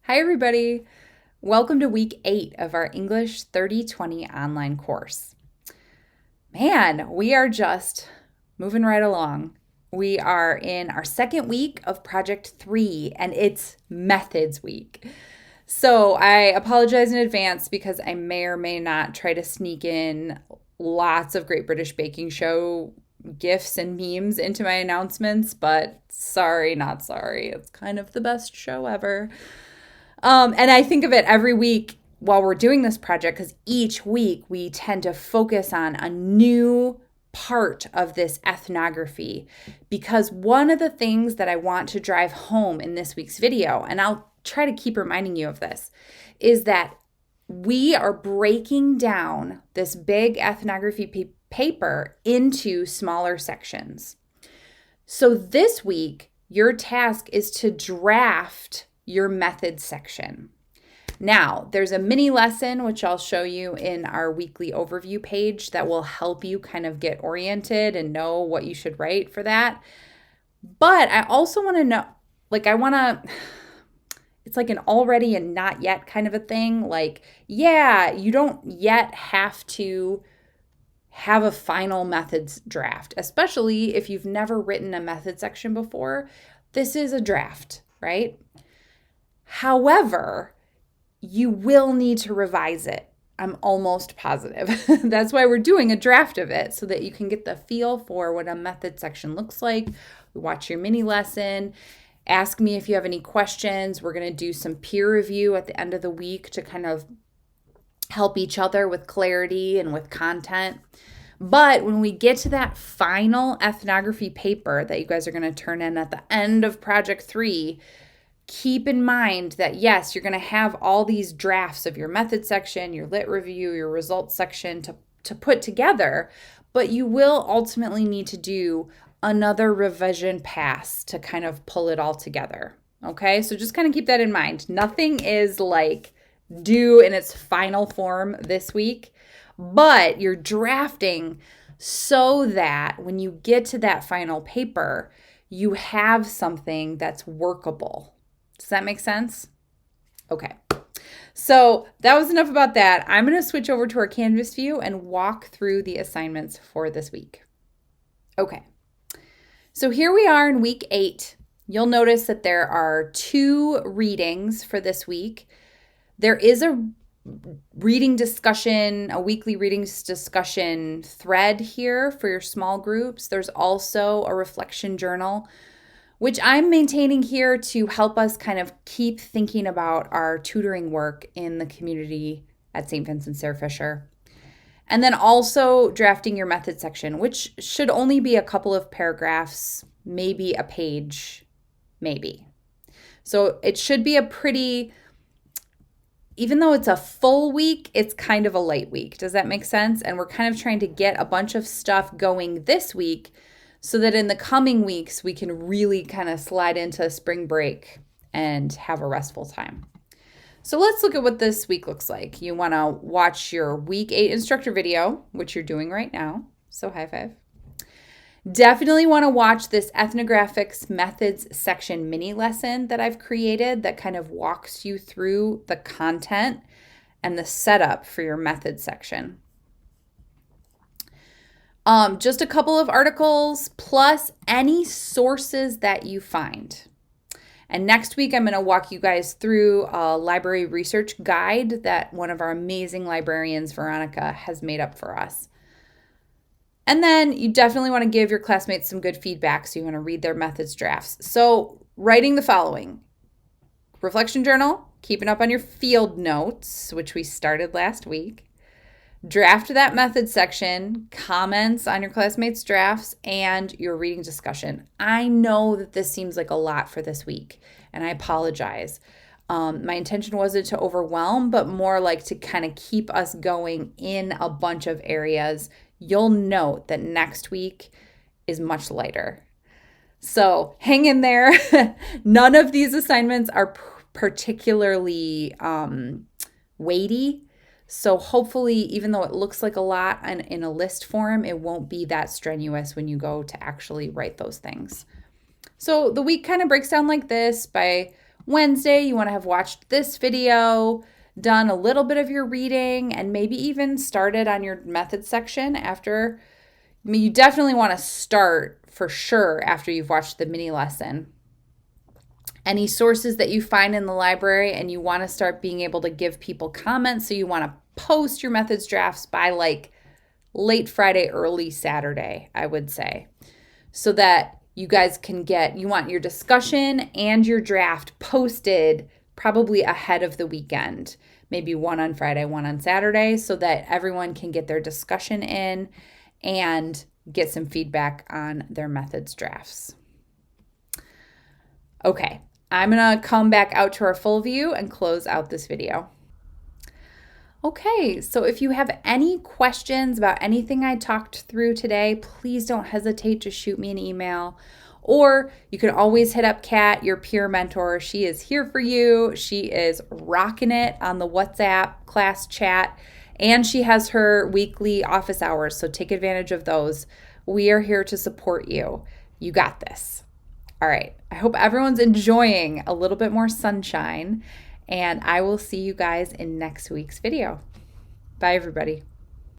Hi, everybody. Welcome to week 8 of our English 3020 online course. Man, we are just moving right along. We are in our second week of Project 3, and it's Methods Week. So I apologize in advance because I may or may not try to sneak in lots of Great British Baking Show gifs and memes into my announcements, but sorry, not sorry. It's kind of the best show ever. And I think of it every week while we're doing this project because each week we tend to focus on a new part of this ethnography. Because one of the things that I want to drive home in this week's video, and I'll try to keep reminding you of this, is that we are breaking down this big ethnography paper into smaller sections. So this week, your task is to draft your method section. Now, there's a mini lesson, which I'll show you in our weekly overview page that will help you kind of get oriented and know what you should write for that. But I also want to know, it's like an already and not yet kind of a thing. You don't yet have to have a final methods draft, especially if you've never written a method section before. This is a draft, right? However, you will need to revise it. I'm almost positive. That's why we're doing a draft of it, so that you can get the feel for what a method section looks like. Watch your mini lesson. Ask me if you have any questions. We're going to do some peer review at the end of the week to kind of help each other with clarity and with content. But when we get to that final ethnography paper that you guys are going to turn in at the end of Project 3, keep in mind that yes, you're going to have all these drafts of your method section, your lit review, your results section to put together, but you will ultimately need to do another revision pass to kind of pull it all together. Okay, so just kind of keep that in mind. Nothing is due in its final form this week, but you're drafting so that when you get to that final paper, you have something that's workable. Does that make sense? Okay. So that was enough about that. I'm going to switch over to our Canvas view and walk through the assignments for this week. Okay. So here we are in week 8. You'll notice that there are 2 readings for this week. There is a reading discussion, a weekly readings discussion thread here for your small groups. There's also a reflection journal, which I'm maintaining here to help us kind of keep thinking about our tutoring work in the community at St. Vincent Sarah Fisher. And then also drafting your method section, which should only be a couple of paragraphs, maybe a page, maybe. So it should be a pretty, even though it's a full week, it's kind of a light week. Does that make sense? And we're kind of trying to get a bunch of stuff going this week so that in the coming weeks, we can really kind of slide into spring break and have a restful time. So let's look at what this week looks like. You want to watch your week 8 instructor video, which you're doing right now. So high five. Definitely want to watch this ethnographics methods section mini lesson that I've created that kind of walks you through the content and the setup for your method section. Just a couple of articles plus any sources that you find. And next week, I'm going to walk you guys through a library research guide that one of our amazing librarians, Veronica, has made up for us. And then you definitely want to give your classmates some good feedback, so you want to read their methods drafts. So writing the following: reflection journal, keeping up on your field notes, which we started last week. Draft that method section, comments on your classmates' drafts, and your reading discussion. I know that this seems like a lot for this week, and I apologize. My intention wasn't to overwhelm, but more like to kind of keep us going in a bunch of areas. You'll note that next week is much lighter. So hang in there. None of these assignments are particularly weighty. So hopefully, even though it looks like a lot in a list form, it won't be that strenuous when you go to actually write those things. So the week kind of breaks down like this by Wednesday, you want to have watched this video, done a little bit of your reading, and maybe even started on your method section after. I mean, you definitely want to start for sure after you've watched the mini lesson. Any sources that you find in the library and you want to start being able to give people comments, so you want to post your methods drafts by like late Friday, early Saturday, I would say, so that you guys can you want your discussion and your draft posted probably ahead of the weekend, maybe one on Friday, one on Saturday, so that everyone can get their discussion in and get some feedback on their methods drafts. Okay, I'm gonna come back out to our full view and close out this video. Okay, so if you have any questions about anything I talked through today, please don't hesitate to shoot me an email. Or you can always hit up Kat, your peer mentor. She is here for you. She is rocking it on the WhatsApp class chat, and she has her weekly office hours, so take advantage of those. We are here to support you. You got this. All right, I hope everyone's enjoying a little bit more sunshine, and I will see you guys in next week's video. Bye, everybody.